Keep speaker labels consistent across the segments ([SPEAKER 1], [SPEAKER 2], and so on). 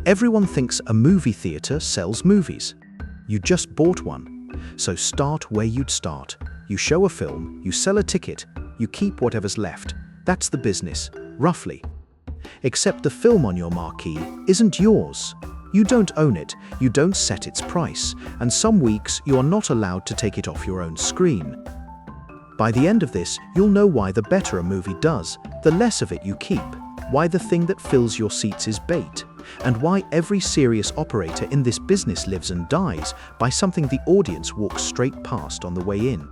[SPEAKER 1] Everyone thinks a movie theater sells movies. You just bought one. So start where you'd start. You show a film, you sell a ticket, you keep whatever's left. That's the business, roughly. Except the film on your marquee isn't yours. You don't own it, you don't set its price, and some weeks you are not allowed to take it off your own screen. By the end of this, you'll know why the better a movie does, the less of it you keep, why the thing that fills your seats is bait, and why every serious operator in this business lives and dies by something the audience walks straight past on the way in.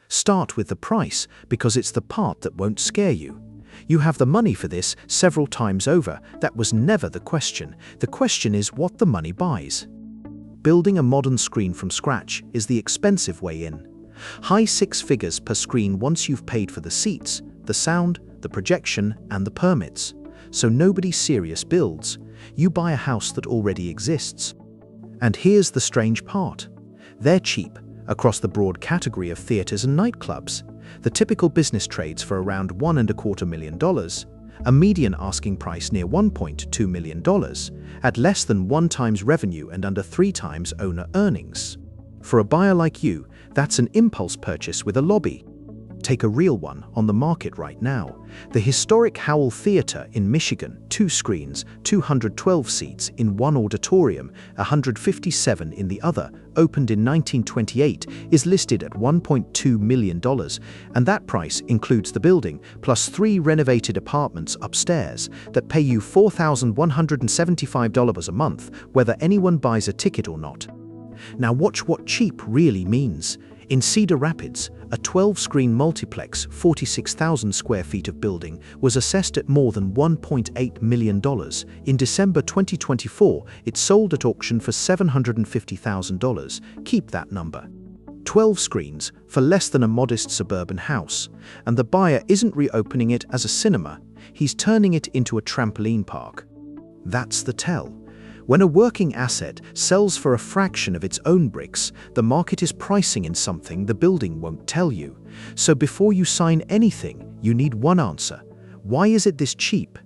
[SPEAKER 1] Start with the price, because it's the part that won't scare you. You have the money for this several times over. That was never the question. The question is what the money buys. Building a modern screen from scratch is the expensive way in. High six figures per screen once you've paid for the seats, the sound, the projection, and the permits. So nobody serious builds. You buy a house that already exists. And here's the strange part. They're cheap across the broad category of theaters and nightclubs. The typical business trades for around $1.25 million, a median asking price near $1.2 million, at less than 1 times revenue and under 3 times owner earnings. For a buyer like you, that's an impulse purchase with a lobby. Take a real one on the market right now. The historic Howell Theater in Michigan, 2 screens, 212 seats in one auditorium, 157 in the other, opened in 1928, is listed at $1.2 million, and that price includes the building, plus 3 renovated apartments upstairs that pay you $4,175 a month, whether anyone buys a ticket or not. Now watch what cheap really means. In Cedar Rapids, a 12-screen multiplex, 46,000 square feet of building, was assessed at more than $1.8 million. In December 2024, it sold at auction for $750,000. Keep that number. 12 screens for less than a modest suburban house. And the buyer isn't reopening it as a cinema, he's turning it into a trampoline park. That's the tell. When a working asset sells for a fraction of its own bricks, the market is pricing in something the building won't tell you. So before you sign anything, you need one answer. Why is it this cheap?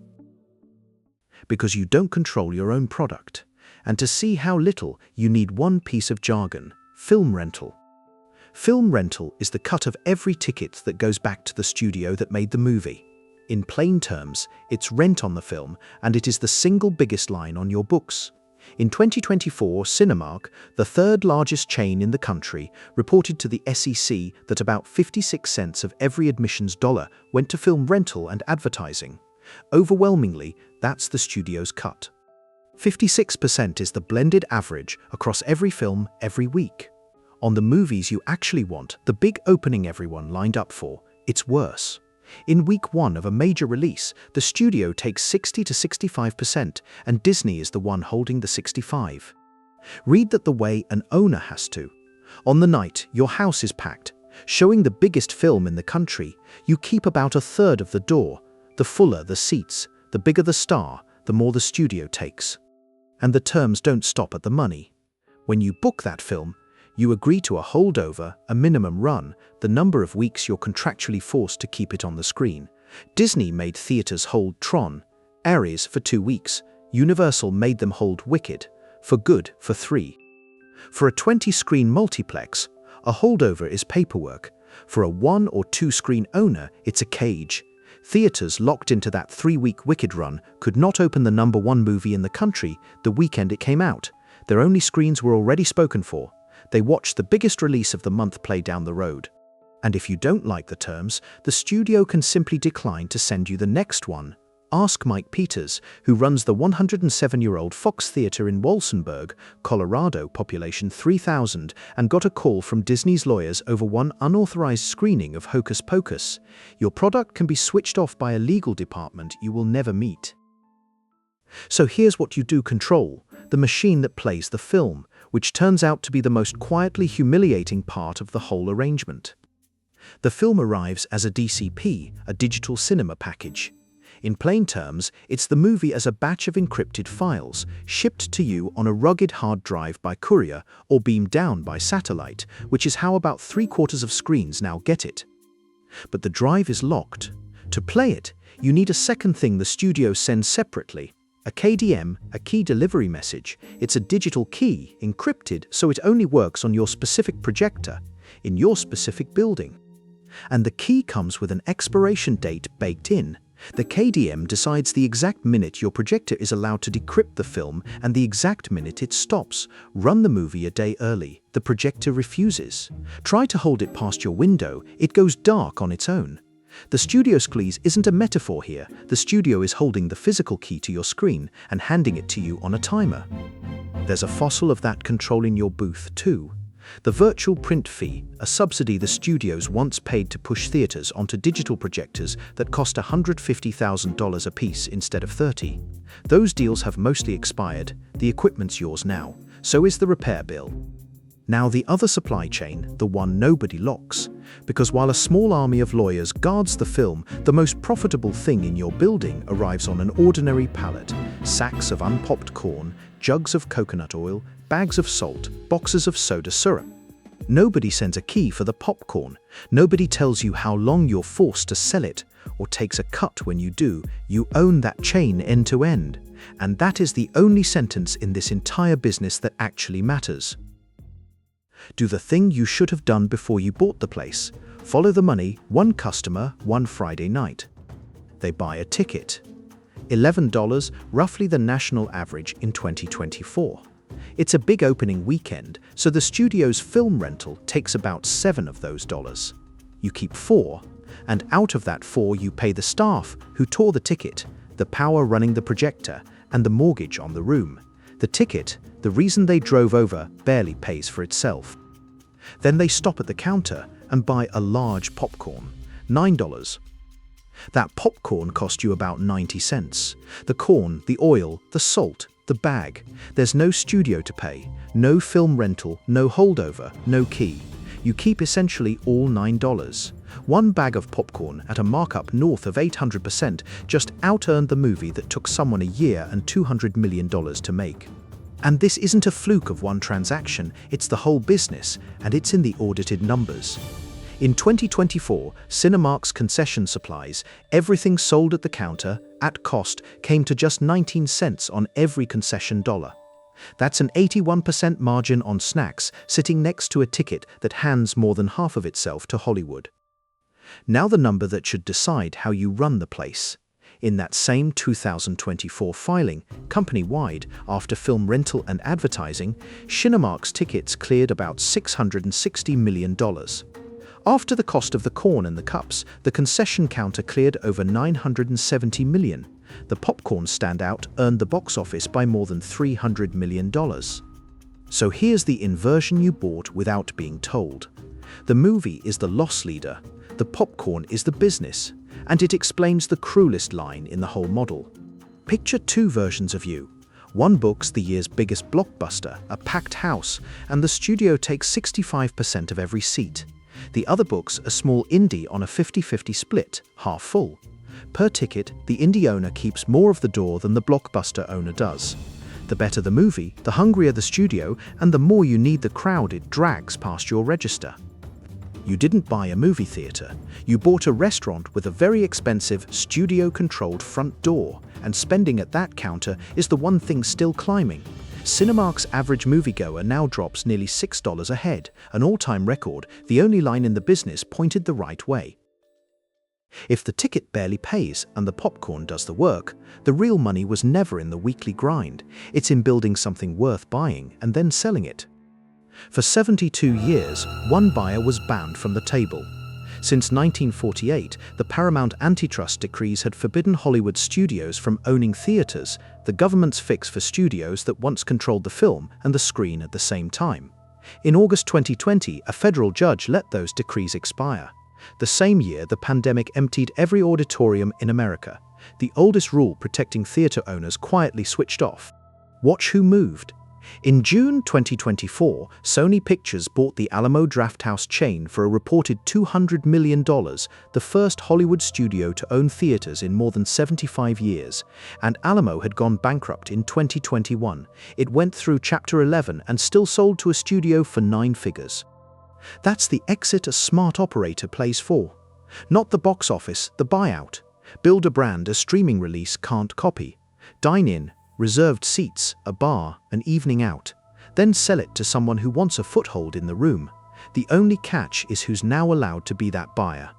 [SPEAKER 1] Because you don't control your own product. And to see how little, you need one piece of jargon: film rental. Film rental is the cut of every ticket that goes back to the studio that made the movie. In plain terms, it's rent on the film, and it is the single biggest line on your books. In 2024, Cinemark, the 3rd largest chain in the country, reported to the SEC that about 56 cents of every admissions dollar went to film rental and advertising. Overwhelmingly, that's the studio's cut. 56% is the blended average across every film every week. On the movies you actually want, the big opening everyone lined up for, it's worse. In week 1 of a major release, the studio takes 60 to 65%, and Disney is the one holding the 65. Read that the way an owner has to. On the night your house is packed, showing the biggest film in the country, you keep about a third of the door. The fuller the seats, the bigger the star, the more the studio takes. And the terms don't stop at the money. When you book that film, you agree to a holdover, a minimum run, the number of weeks you're contractually forced to keep it on the screen. Disney made theaters hold Tron, Ares for 2 weeks. Universal made them hold Wicked, for good, for 3. For a 20-screen multiplex, a holdover is paperwork. For a 1 or 2 screen owner, it's a cage. Theaters locked into that 3-week Wicked run could not open the #1 movie in the country the weekend it came out. Their only screens were already spoken for. They watch the biggest release of the month play down the road. And if you don't like the terms, the studio can simply decline to send you the next one. Ask Mike Peters, who runs the 107-year-old Fox Theater in Walsenburg, Colorado, population 3,000, and got a call from Disney's lawyers over one unauthorized screening of Hocus Pocus. Your product can be switched off by a legal department you will never meet. So here's what you do control: the machine that plays the film, which turns out to be the most quietly humiliating part of the whole arrangement. The film arrives as a DCP, a digital cinema package. In plain terms, it's the movie as a batch of encrypted files, shipped to you on a rugged hard drive by courier or beamed down by satellite, which is how about 3/4 of screens now get it. But the drive is locked. To play it, you need a second thing the studio sends separately. A KDM, a key delivery message. It's a digital key, encrypted, so it only works on your specific projector, in your specific building. And the key comes with an expiration date baked in. The KDM decides the exact minute your projector is allowed to decrypt the film and the exact minute it stops. Run the movie a day early. The projector refuses. Try to hold it past your window, it goes dark on its own. The studio squeeze isn't a metaphor here. The studio is holding the physical key to your screen and handing it to you on a timer. There's a fossil of that controlling your booth too. The virtual print fee, a subsidy the studios once paid to push theaters onto digital projectors that cost $150,000 apiece instead of $30. Those deals have mostly expired. The equipment's yours now. So is the repair bill. Now the other supply chain, the one nobody locks. Because while a small army of lawyers guards the film, the most profitable thing in your building arrives on an ordinary pallet. Sacks of unpopped corn, jugs of coconut oil, bags of salt, boxes of soda syrup. Nobody sends a key for the popcorn. Nobody tells you how long you're forced to sell it, or takes a cut when you do. You own that chain end to end. And that is the only sentence in this entire business that actually matters. Do the thing you should have done before you bought the place. Follow the money, one customer, one Friday night. They buy a ticket. $11, roughly the national average in 2024. It's a big opening weekend, so the studio's film rental takes about $7 of those dollars. You keep $4, and out of that $4 you pay the staff who tore the ticket, the power running the projector, and the mortgage on the room. The ticket, the reason they drove over, barely pays for itself. Then they stop at the counter and buy a large popcorn, $9. That popcorn cost you about 90 cents. The corn, the oil, the salt, the bag. There's no studio to pay, no film rental, no holdover, no key. You keep essentially all $9. One bag of popcorn at a markup north of 800% just out-earned the movie that took someone a year and $200 million to make. And this isn't a fluke of one transaction, it's the whole business, and it's in the audited numbers. In 2024, Cinemark's concession supplies, everything sold at the counter, at cost, came to just 19 cents on every concession dollar. That's an 81% margin on snacks, sitting next to a ticket that hands more than half of itself to Hollywood. Now the number that should decide how you run the place. In that same 2024 filing, company-wide, after film rental and advertising, Cinemark's tickets cleared about $660 million. After the cost of the corn and the cups, the concession counter cleared over $970 million. The popcorn standout earned the box office by more than $300 million. So here's the inversion you bought without being told. The movie is the loss leader, the popcorn is the business, and it explains the cruelest line in the whole model. Picture two versions of you. One books the year's biggest blockbuster, a packed house, and the studio takes 65% of every seat. The other books a small indie on a 50-50 split, half full. Per ticket, the indie owner keeps more of the door than the blockbuster owner does. The better the movie, the hungrier the studio, and the more you need the crowd it drags past your register. You didn't buy a movie theater. You bought a restaurant with a very expensive, studio-controlled front door, and spending at that counter is the one thing still climbing. Cinemark's average moviegoer now drops nearly $6 a head, an all-time record, the only line in the business pointed the right way. If the ticket barely pays and the popcorn does the work, the real money was never in the weekly grind. It's in building something worth buying and then selling it. For 72 years, one buyer was banned from the table. Since 1948, the Paramount antitrust decrees had forbidden Hollywood studios from owning theaters, the government's fix for studios that once controlled the film and the screen at the same time. In August 2020, a federal judge let those decrees expire. The same year, the pandemic emptied every auditorium in America. The oldest rule protecting theater owners quietly switched off. Watch who moved. In June 2024, Sony Pictures bought the Alamo Drafthouse chain for a reported $200 million, the first Hollywood studio to own theaters in more than 75 years, and Alamo had gone bankrupt in 2021. It went through Chapter 11 and still sold to a studio for 9 figures. That's the exit a smart operator plays for. Not the box office, the buyout. Build a brand a streaming release can't copy. Dine in, reserved seats, a bar, an evening out. Then sell it to someone who wants a foothold in the room. The only catch is who's now allowed to be that buyer.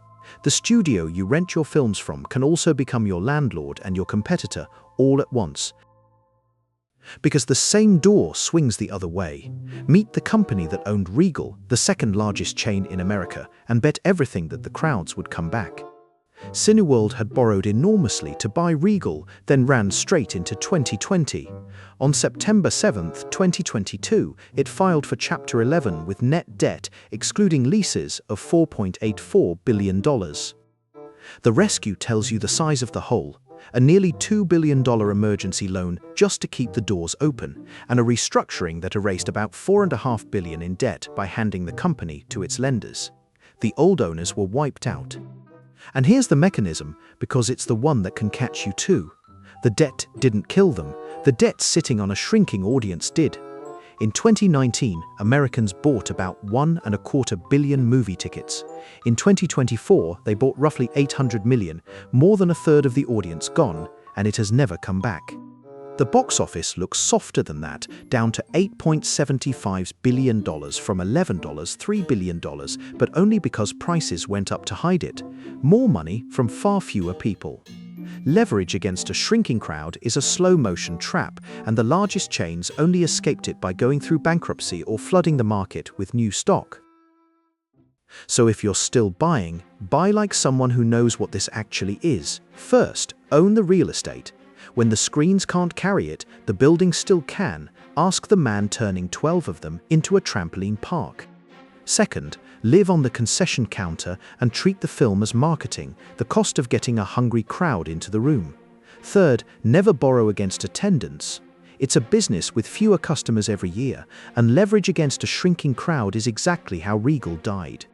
[SPEAKER 1] The studio you rent your films from can also become your landlord and your competitor all at once. Because the same door swings the other way. Meet the company that owned Regal, the second largest chain in America, and bet everything that the crowds would come back. Cineworld had borrowed enormously to buy Regal, then ran straight into 2020. On September 7, 2022, it filed for Chapter 11 with net debt, excluding leases, of $4.84 billion. The rescue tells you the size of the hole: a nearly $2 billion emergency loan just to keep the doors open, and a restructuring that erased about $4.5 billion in debt by handing the company to its lenders. The old owners were wiped out. And here's the mechanism, because it's the one that can catch you too. The debt didn't kill them. The debt sitting on a shrinking audience did. In 2019, Americans bought about 1.25 billion movie tickets. In 2024, they bought roughly 800 million, more than a third of the audience gone, and it has never come back. The box office looks softer than that, down to $8.75 billion from $11.3 billion, but only because prices went up to hide it. More money from far fewer people. Leverage against a shrinking crowd is a slow-motion trap, and the largest chains only escaped it by going through bankruptcy or flooding the market with new stock. So if you're still buying, buy like someone who knows what this actually is. First, own the real estate. When the screens can't carry it, the building still can. Ask the man turning 12 of them into a trampoline park. Second, live on the concession counter and treat the film as marketing, the cost of getting a hungry crowd into the room. Third, never borrow against attendance. It's a business with fewer customers every year, and leverage against a shrinking crowd is exactly how Regal died.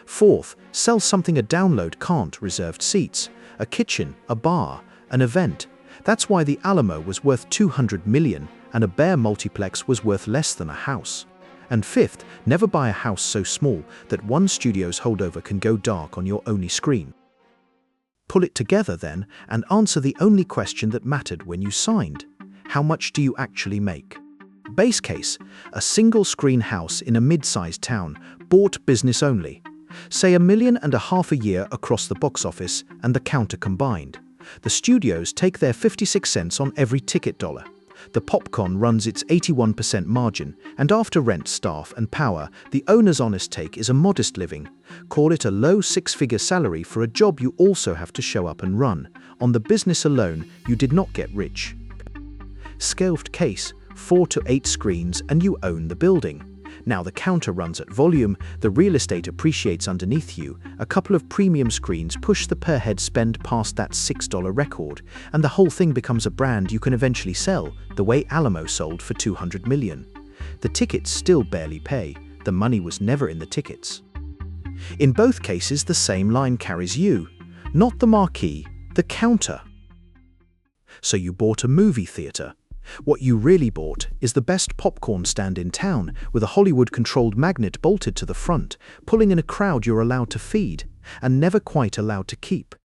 [SPEAKER 1] Fourth, sell something a download can't: reserved seats, a kitchen, a bar, an event. That's why the Alamo was worth $200 million and a bare multiplex was worth less than a house. And fifth, never buy a house so small that one studio's holdover can go dark on your only screen. Pull it together then and answer the only question that mattered when you signed. How much do you actually make? Base case, a single-screen house in a mid-sized town, bought business only. Say $1.5 million a year across the box office and the counter combined. The studios take their 56 cents on every ticket dollar. The popcorn runs its 81% margin, and after rent, staff, and power, the owner's honest take is a modest living. Call it a low six-figure salary for a job you also have to show up and run. On the business alone, you did not get rich. Scaled case, 4 to 8 screens, and you own the building. Now the counter runs at volume, the real estate appreciates underneath you, a couple of premium screens push the per-head spend past that $6 record, and the whole thing becomes a brand you can eventually sell, the way Alamo sold for $200 million. The tickets still barely pay. The money was never in the tickets. In both cases, the same line carries you, not the marquee, the counter. So you bought a movie theater. What you really bought is the best popcorn stand in town, with a Hollywood-controlled magnet bolted to the front, pulling in a crowd you're allowed to feed, and never quite allowed to keep.